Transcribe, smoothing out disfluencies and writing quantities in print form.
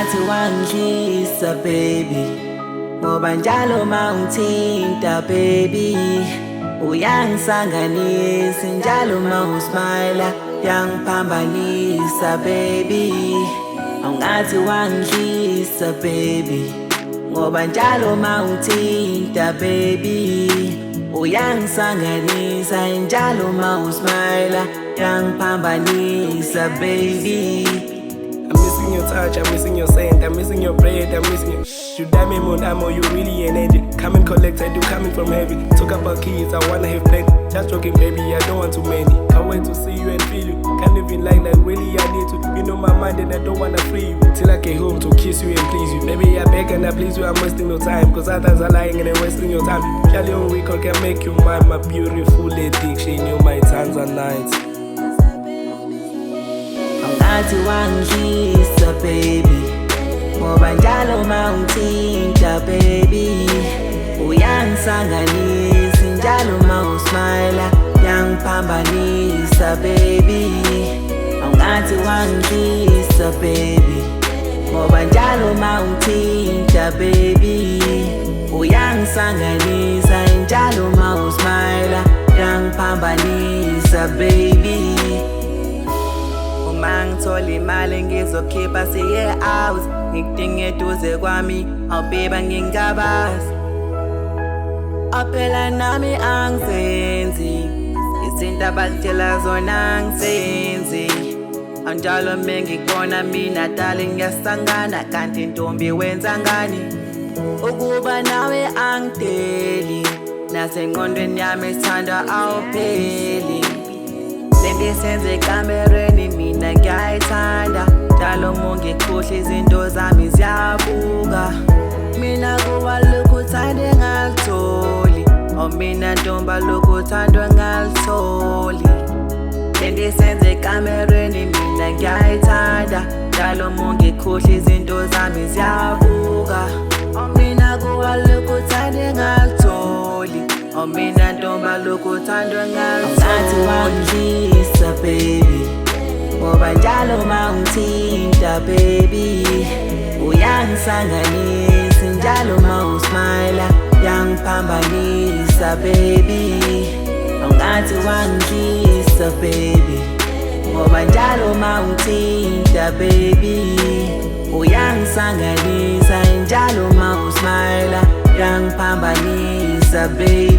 Ungathi wangidlisa baby, ngoba njalo mawungithinta baby uyangisanganisa njalo mawusmile yangiphambanisa baby. Ungathi wangidlisa baby, ngoba njalo mawungithinta baby uyangisanganisa njalo mawusmile yangiphambanisa baby. I'm missing your touch, I'm missing your scent, I'm missing your bread, I'm missing your You dame mon amo, you really an angel. Come and collect, I do coming from heaven. Talk about kids, I wanna have plenty. Just joking baby, I don't want too many. Can't wait to see you and feel you. Can't even like really I need to. You know my mind and I don't wanna free you. Till I get home to kiss you and please you. Baby I beg and I please you, I'm wasting no time. Cause others are lying and they're wasting your time. Charlie on week, I can make you mine. My beautiful addiction, you're my times and nights. Ungathi wangidlisa baby, ngoba njalo mawungithinta baby uyangisanganisa njalo mawusmile yangiphambanisa baby. Ungathi wangidlisa baby, ngoba njalo mawungithinta baby uyangisanganisa njalo mawusmile yangiphambanisa baby. Mangithola imali ngizokhipha siye out, ngikudinga eduze kwami awubeba ngingabazi. Aphela nami angizenzi izinto abakutshela zona angizenzi. Anjalo mengikubona mina dali ngiyasangana, kanti ntombi wenza ngani ukuba nawe angideli, nasengqondweni yami sithanda awupheli. Lento senze kamereni mina ngiyayithanda, njalo mungikhohle izinto zami ziyabuka. Mina kuba lokhu uthande ngalitholi, mina ntomba lokhu uthandwa ngalitholi. Lento senze kamereni mina ngiyayithanda, njalo mungikhohle izinto zami ziyabuka. Mina kuba lokhu uthande ngalitholi, mina ntomba lokhu uthandwa ngalitholi. Ungathi wangidlisa baby, ngoba njalo mawungithinta baby uyangisanganisa njalo mawusmile yangiphambanisa baby. Ungathi wangidlisa baby, ngoba njalo mawungithinta baby uyangisanganisa njalo mawusmile yangiphambanisa baby.